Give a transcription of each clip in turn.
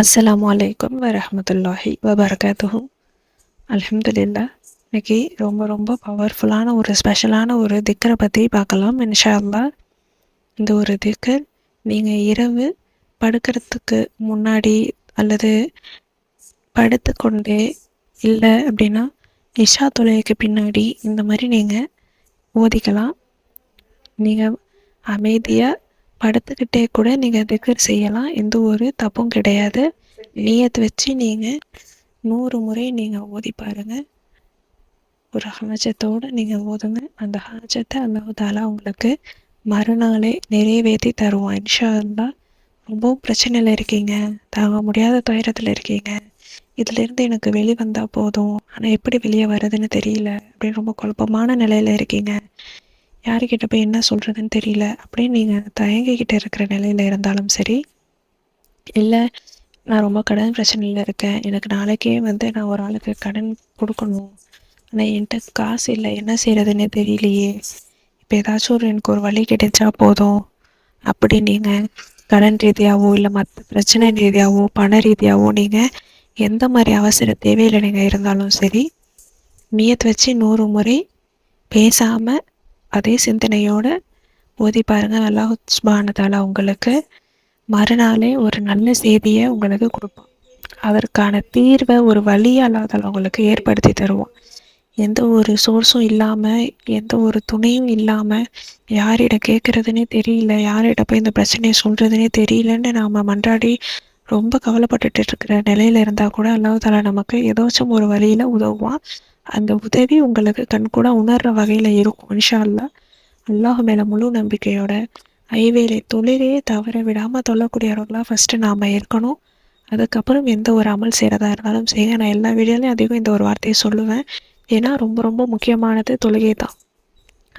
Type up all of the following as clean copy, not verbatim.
அஸ்ஸலாமு அலைக்கும் வரஹ்மத்துல்லாஹி வபரகாத்துஹு. அல்ஹம்துலில்லாஹ். இன்னைக்கு ரொம்ப ரொம்ப பவர்ஃபுல்லான ஒரு ஸ்பெஷலான ஒரு திக்கரை பற்றி பார்க்கலாம் இன்ஷா அல்லாஹ். இந்த ஒரு திக்கர் நீங்கள் இரவு படுக்கிறதுக்கு முன்னாடி அல்லது படுத்துக்கொண்டே இல்லை அப்படின்னா இஷா தொழுகைக்கு பின்னாடி இந்த மாதிரி நீங்கள் ஓதிக்கலாம். நீங்கள் அமைதியாக படுத்துக்கிட்டே கூட நீங்கள் திக்ர் செய்யலாம். எந்த ஒரு தப்பும் கிடையாது. நியத் வச்சு நீங்கள் 100 முறை நீங்கள் ஓதி பாருங்கள். ஒரு ஹாஜத்தோடு நீங்கள் ஓதுங்க. அந்த ஹாஜத்தை அல்லாஹ் தாலா உங்களுக்கு மறுநாளே நிறைவேற்றி தருவான் இன்ஷா அல்லாஹ். ரொம்பவும் பிரச்சனையில் இருக்கீங்க, தாங்க முடியாத துயரத்தில் இருக்கீங்க, இதிலேருந்து எனக்கு வெளியே வந்தால் போதும், ஆனால் எப்படி வெளியே வர்றதுன்னு தெரியல அப்படின்னு ரொம்ப குழப்பமான நிலையில் இருக்கீங்க, யாருக்கிட்ட போய் என்ன சொல்கிறதுன்னு தெரியல அப்படின்னு நீங்கள் தயங்கிக்கிட்டு இருக்கிற நிலையில் இருந்தாலும் சரி, இல்லை நான் ரொம்ப கடன் பிரச்சனையில் இருக்கேன், எனக்கு நாளைக்கே நான் ஒரு ஆளுக்கு கடன் கொடுக்கணும், ஆனால் என்கிட்ட காசு இல்லை, என்ன செய்கிறதுன்னு தெரியலையே, இப்போ ஏதாச்சும் எனக்கு ஒரு வழி கிடைச்சா போதும் அப்படி நீங்கள் கடன் ரீதியாகவோ இல்லை மற்ற பிரச்சனை ரீதியாகவோ பண ரீதியாகவோ நீங்கள் எந்த மாதிரி அவசர தேவையில் நீங்கள் இருந்தாலும் சரி, நியத் வச்சு 100 முறை பேசாமல் அதே சிந்தனையோடு ஓதி பாருங்கள். அல்லாஹ் சுப்ஹானஹு தஆலா உங்களுக்கு மறுநாளே ஒரு நல்ல செய்தியை உங்களுக்கு கொடுப்பான். அதற்கான தீர்வை ஒரு வழியை அல்லாஹ் தஆலா உங்களுக்கு ஏற்படுத்தி தருவான். எந்த ஒரு சோர்ஸும் இல்லாமல், எந்த ஒரு துணையும் இல்லாமல், யாரிடம் கேட்குறதுனே தெரியல, யாரிடம் போய் இந்த பிரச்சனையை சொல்கிறதுனே தெரியலன்னு நாம் மன்றாடி ரொம்ப கவலைப்பட்டுட்டு இருக்கிற நிலையில் இருந்தால் கூட அல்லாஹ் தஆலா நமக்கு ஏதாச்சும் ஒரு வழியில் உதவுவான். அந்த உதவி உங்களுக்கு கண்கூட உணர்கிற வகையில் இருக்கும் இன்ஷா அல்லாஹ். அல்லாஹ் மேலே முழு நம்பிக்கையோட ஐவேளை தொழிலையே தவற விடாமல் தொழக்கூடியவர்களாக ஃபஸ்ட்டு நாம் இருக்கணும். அதுக்கப்புறம் எந்த ஒரு அமல் செய்கிறதா இருந்தாலும் செய்ய. நான் எல்லா வீடியோலையும் அதிகம் இந்த ஒரு வார்த்தையை சொல்லுவேன். ஏன்னா ரொம்ப ரொம்ப முக்கியமானது தொழுகை தான்.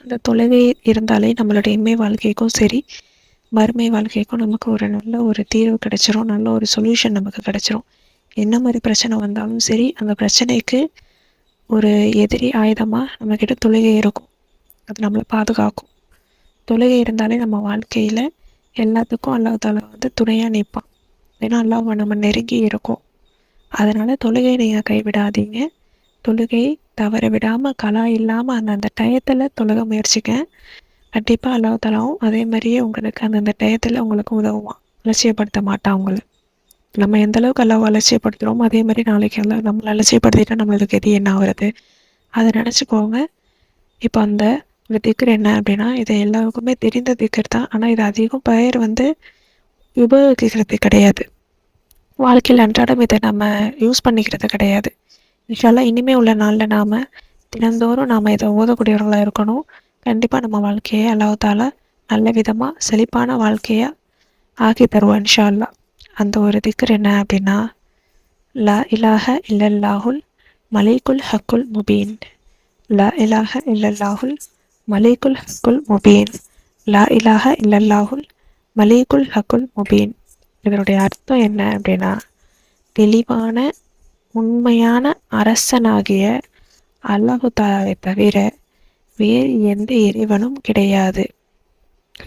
அந்த தொழுகை இருந்தாலே நம்மளுடைய இம்மை வாழ்க்கைக்கும் சரி மறுமை வாழ்க்கைக்கும் நமக்கு ஒரு நல்ல ஒரு தீர்வு கிடைச்சிரும், நல்ல ஒரு சொல்யூஷன் நமக்கு கிடைச்சிரும். என்ன மாதிரி பிரச்சனை வந்தாலும் சரி, அந்த பிரச்சனைக்கு ஒரு எதிரி ஆயுதமாக நம்மக்கிட்ட தொழுகை இருக்கும். அது நம்மளை பாதுகாக்கும். தொழுகை இருந்தாலே நம்ம வாழ்க்கையில் எல்லாத்துக்கும் அல்லாஹ் தஆலா துணையாக நிற்பான். ஏன்னா அல்லாஹ் நம்ம நெருங்கி இருக்கும். அதனால் தொழுகையை நீங்கள் கைவிடாதீங்க. தொழுகை தவற விடாமல் கலா இல்லாமல் அந்தந்த டயத்தில் தொழுக முயற்சிக்க. கண்டிப்பாக அல்லாஹ் தஆலாவும் அதே மாதிரியே உங்களுக்கு அந்தந்த டயத்தில் உங்களுக்கு உதவுவான், அலட்சியப்படுத்த மாட்டான் உங்களை. நம்ம எந்தளவுக்கு அல்லாஹ் அலட்சியப்படுத்துகிறோமோ அதே மாதிரி நாளைக்கு எல்லாம் நம்மளை அலட்சியப்படுத்திட்டா நம்மளுக்கு எது என்ன ஆகுறது, அதை நினச்சிக்கோங்க. இப்போ அந்த ஒரு திக்கர் என்ன அப்படின்னா, இது எல்லாருக்குமே தெரிந்த திக்கர் தான். ஆனால் இது அதிகம் பேர் உபயோகிக்கிறது கிடையாது. வாழ்க்கையில் அன்றாடம் இதை நம்ம யூஸ் பண்ணிக்கிறது கிடையாது. இன்ஷா அல்லாஹ் இனிமேல் உள்ள நாளில் நாம் தினந்தோறும் நாம் இதை ஓதக்கூடியவர்களாக இருக்கணும். கண்டிப்பாக நம்ம வாழ்க்கையை அல்லாஹ் தஆலா நல்ல விதமாக செழிப்பான வாழ்க்கையாக ஆக்கி தருவான் இன்ஷா அல்லாஹ். அந்த ஒரு திக்கர் என்ன அப்படின்னா, லா இலாஹ இல்லல்லாஹுல் மலீக்குல் ஹக்குல் முபீன், லா இலாஹ இல்லல்லாஹுல் மலீக்குல் ஹக்குல் முபீன், லா இலாஹ இல்லல்லாஹுல் மலீக்குல் ஹக்குல் முபீன். இதனுடைய அர்த்தம் என்ன அப்படின்னா, தெளிவான உண்மையான அரசனாகிய அல்லாஹு தஆலாவை தவிர வேறு எந்த இறைவனும் கிடையாது.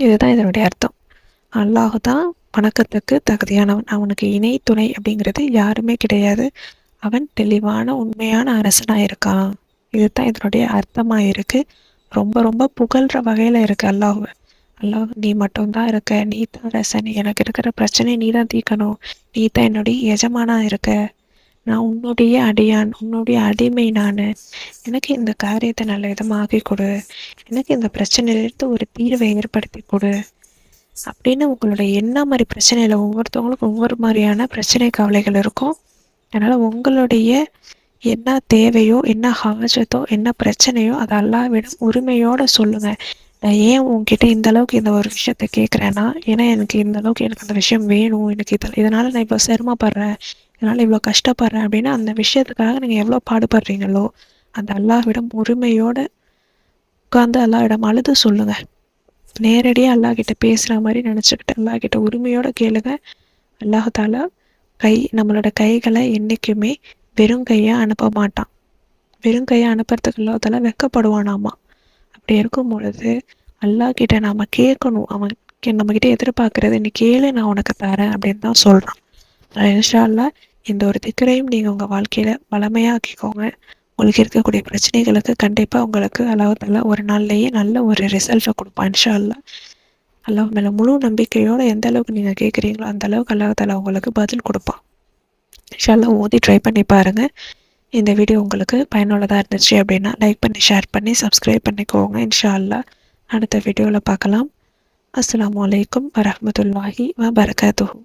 இதுதான் இதனுடைய அர்த்தம். அல்லாஹு தான் வணக்கத்துக்கு தகுதியானவன், அவனுக்கு இணை துணை அப்படிங்கிறது யாருமே கிடையாது. அவன் தெளிவான உண்மையான அரசனாக இருக்கான். இதுதான் இதனுடைய அர்த்தமாக இருக்குது. ரொம்ப ரொம்ப புகழ்கிற வகையில் இருக்குது அல்லாஹுவை. அல்லாஹ் நீ மட்டும்தான் இருக்க, நீ தான் அரசன், எனக்கு இருக்கிற பிரச்சனை நீ தான் தீர்க்கணும், நீ தான் என்னுடைய எஜமானாக இருக்க, நான் உன்னுடைய அடியான், உன்னுடைய அடிமை, நான் எனக்கு இந்த காரியத்தை நல்ல விதமாக ஆக்கி கொடு, எனக்கு இந்த பிரச்சனையிலிருந்து ஒரு தீர்வை ஏற்படுத்தி கொடு அப்படின்னு உங்களுடைய என்ன மாதிரி பிரச்சனையில் ஒவ்வொருத்தவங்களுக்கும் ஒவ்வொரு மாதிரியான பிரச்சனை கவலைகள் இருக்கும். அதனால் உங்களுடைய என்ன தேவையோ, என்ன ஹாஜத்தோ, என்ன பிரச்சனையோ அதை அல்லாஹ்விடம் உரிமையோடு சொல்லுங்கள். நான் ஏன் உங்ககிட்ட இந்த அளவுக்கு இந்த ஒரு விஷயத்த கேட்குறேன்னா, ஏன்னா எனக்கு இந்த அளவுக்கு எனக்கு அந்த விஷயம் வேணும், எனக்கு இதனால் நான் இவ்வளோ சிரமப்படுறேன், இதனால் இவ்வளோ கஷ்டப்படுறேன் அப்படின்னு அந்த விஷயத்துக்காக நீங்கள் எவ்வளோ பாடுபடுறீங்களோ அந்த அல்லாஹ்விடம் உரிமையோடு உட்காந்து அல்லாஹ்விடம் அழுது சொல்லுங்கள். நேரடியாக அல்லாஹ்கிட்ட பேசுகிற மாதிரி நினச்சிக்கிட்டு அல்லாஹ்கிட்ட உரிமையோடு கேளுங்க. அல்லாஹ் தஆலா நம்மளோட கைகளை என்றைக்குமே வெறும் கையாக அனுப்ப மாட்டான். வெறும் கையை அனுப்புறதுக்கு அல்லாஹ் தஆலா வெட்கப்படுவானாமா. அப்படி இருக்கும் பொழுது அல்லாஹ்கிட்ட நாம் கேட்கணும். அவன் நம்மக்கிட்ட எதிர்பார்க்குறது, நீ கேளு நான் உனக்கு தரேன் அப்படின்னு தான் சொல்கிறான். இன்ஷா அல்லாஹ் இந்த ஒரு திக்ரையும் நீங்கள் உங்கள் வாழ்க்கையில் வளமையாக்கிக்கோங்க. உங்களுக்கு இருக்கக்கூடிய பிரச்சனைகளுக்கு கண்டிப்பாக உங்களுக்கு அல்லாஹ் தஆலா ஒரு நாள்லேயே நல்ல ஒரு ரிசல்ட்டை கொடுப்பான் இன்ஷா அல்லாஹ். அல்லாஹ் மேலே முழு நம்பிக்கையோடு எந்த அளவுக்கு நீங்கள் கேட்குறீங்களோ அந்த அளவுக்கு அல்லாஹ் தஆலா உங்களுக்கு பதில் கொடுப்பான். இன்ஷா அல்லாஹ் ஓதி ட்ரை பண்ணி பாருங்கள். இந்த வீடியோ உங்களுக்கு பயனுள்ளதாக இருந்துச்சு அப்படின்னா லைக் பண்ணி ஷேர் பண்ணி சப்ஸ்கிரைப் பண்ணிக்கோங்க. இன்ஷா அல்லாஹ் அடுத்த வீடியோவில் பார்க்கலாம். அஸ்ஸலாமு அலைக்கும் வரஹ்மத்துல்லாஹி வபரகாத்துஹு.